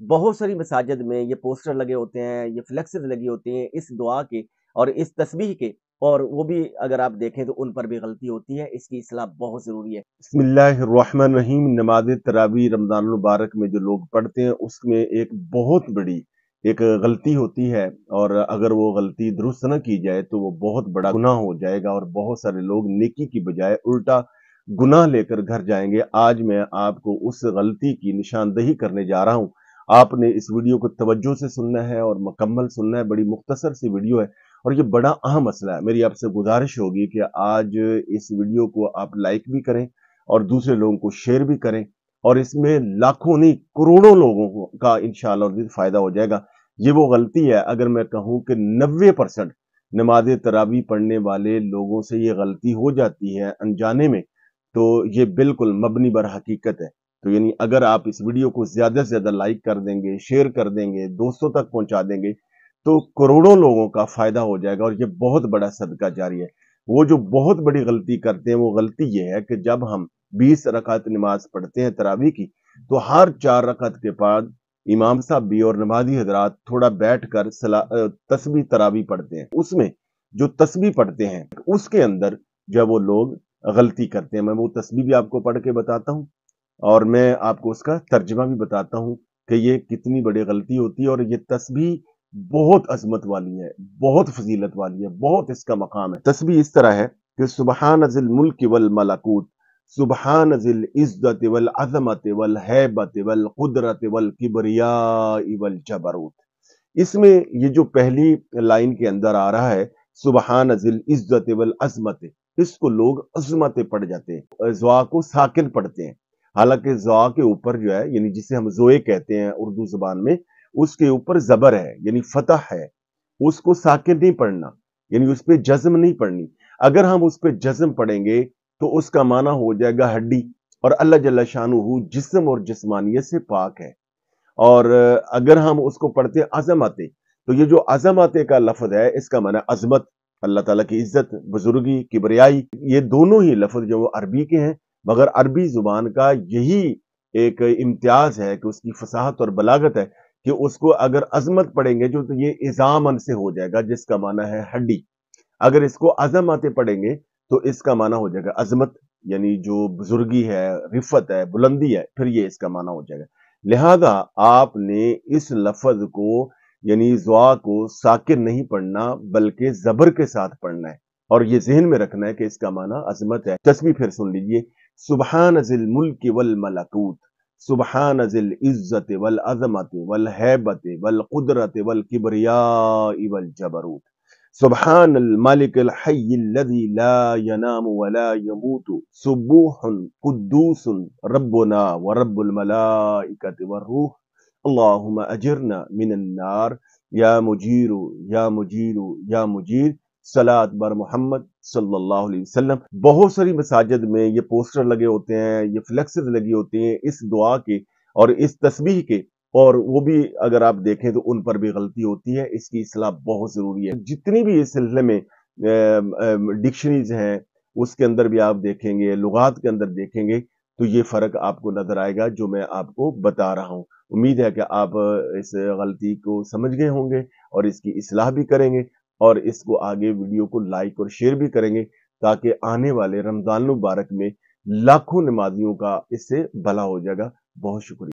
बहुत सारी मसाजिद में ये पोस्टर लगे होते हैं, ये फ्लेक्सेस लगी होती हैं इस दुआ के और इस तस्बीह के, और वो भी अगर आप देखें तो उन पर भी गलती होती है। इसकी इस्लाह बहुत ज़रूरी है। बिस्मिल्लाहिर्रहमानिर्रहीम। नमाज तरावी रमज़ान मुबारक में जो लोग पढ़ते हैं उसमें एक बहुत बड़ी एक गलती होती है, और अगर वो गलती दुरुस्त न की जाए तो वो बहुत बड़ा गुनाह हो जाएगा और बहुत सारे लोग नेकी की बजाय उल्टा गुनाह लेकर घर जाएंगे। आज मैं आपको उस गलती की निशानदही करने जा रहा हूँ। आपने इस वीडियो को तवज्जो से सुनना है और मुकम्मल सुनना है। बड़ी मुख्तसर सी वीडियो है और ये बड़ा अहम मसला है। मेरी आपसे गुजारिश होगी कि आज इस वीडियो को आप लाइक भी करें और दूसरे लोगों को शेयर भी करें, और इसमें लाखों नहीं करोड़ों लोगों को का इंशाअल्लाह फायदा हो जाएगा। ये वो गलती है, अगर मैं कहूं कि 90% नमाज तरावी पढ़ने वाले लोगों से ये गलती हो जाती है अनजाने में, तो ये बिल्कुल मबनी बर हकीकत है। तो यानी अगर आप इस वीडियो को ज्यादा से ज्यादा लाइक कर देंगे, शेयर कर देंगे, दोस्तों तक पहुंचा देंगे, तो करोड़ों लोगों का फायदा हो जाएगा और ये बहुत बड़ा सदका जारी है। वो जो बहुत बड़ी गलती करते हैं वो गलती ये है कि जब हम 20 रकात नमाज पढ़ते हैं तरावी की, तो हर 4 रकात के बाद इमाम साहब भी और नमाजी हजरात थोड़ा बैठकर तस्बीह तरावी पढ़ते हैं। उसमें जो तस्बीह पढ़ते हैं उसके अंदर जब वो लोग गलती करते हैं, मैं वो तस्बीह भी आपको पढ़ के बताता हूँ और मैं आपको उसका तर्जमा भी बताता हूँ कि ये कितनी बड़ी गलती होती है। और ये तस्बीह बहुत अजमत वाली है, बहुत फजीलत वाली है, बहुत इसका मकाम है। तस्बीह इस तरह है कि सुबहान जिल मुल्क वल मलकूत, सुबहान जिल इज्जत वल अज़मत वल हैबत वल कुदरत वल किबरिया वल जबरूत। इसमें ये जो पहली लाइन के अंदर आ रहा है सुबहान जिल इज्जत वल अज़मत, इसको लोग अज़मत पढ़ जाते हैं, ज़ुआ को साकिन पढ़ते हैं। हालांकि ज़ुआ के ऊपर जो है, यानी जिसे हम ज़ोए कहते हैं उर्दू जुबान में, उसके ऊपर जबर है यानी फतह है, उसको साकिन नहीं पढ़ना, यानी उस पर जज्म नहीं पढ़नी। अगर हम उस पर जज्म पढ़ेंगे तो उसका माना हो जाएगा हड्डी, और अल्लाह जल्ला शानुहु जिस्म और जिस्मानियत से पाक है। और अगर हम उसको पढ़ते अजमते, तो ये जो अजमते का लफ्ज है इसका माना अजमत, अल्लाह ताला की इज्जत, बुजुर्गी, किबरियाई। ये दोनों ही लफ्ज जो वो अरबी के हैं, मगर अरबी जुबान का यही एक इम्तियाज है कि उसकी फसाहत और बलागत है कि उसको अगर अजमत पढ़ेंगे जो, तो ये इजामन से हो जाएगा जिसका माना है हड्डी। अगर इसको अजमते पढ़ेंगे तो इसका माना हो जाएगा अजमत, यानी जो बुजुर्गी है, रिफत है, बुलंदी है, फिर ये इसका माना हो जाएगा। लिहाजा आपने इस लफ्ज को यानी ज़ुआ को साकिन नहीं पढ़ना बल्कि जबर के साथ पढ़ना है, और ये ज़हन में रखना है कि इसका माना अजमत है। तस्बीह फिर सुन लीजिए। सुबहान जिल मुल्क वल मलकूत, सुबहान जिल इज्जत वल अज़मत वल हैबत वल कुदरत वल किबरिया वल जबरूत, सुबहान अल मालिक अल हय्य अल्लज़ी ला यनामु व ला यमूतु, सुबूहुन कुद्दूसुन रब्बुना व रब्बुल मलाइकति वर्रूह, अल्लाहुम्मा अजिरना मिनन नार, या मुजीरु या मुजीरु या मुजीर, सलात बर मोहम्मद सल्लल्लाहु अलैहि वसल्लम। बहुत सारी मसाजिद में ये पोस्टर लगे होते हैं, ये फ्लेक्सेस लगी होती हैं इस दुआ के और इस तस्बीह के, और वो भी अगर आप देखें तो उन पर भी गलती होती है। इसकी इस्लाह बहुत जरूरी है। जितनी भी इस सिलसिले में डिक्शनरीज हैं उसके अंदर भी आप देखेंगे, लुगात के अंदर देखेंगे, तो ये फर्क आपको नजर आएगा जो मैं आपको बता रहा हूँ। उम्मीद है कि आप इस गलती को समझ गए होंगे और इसकी इस्लाह भी करेंगे, और इसको आगे वीडियो को लाइक और शेयर भी करेंगे, ताकि आने वाले रमजान मुबारक में लाखों नमाजियों का इससे भला हो जाएगा। बहुत शुक्रिया।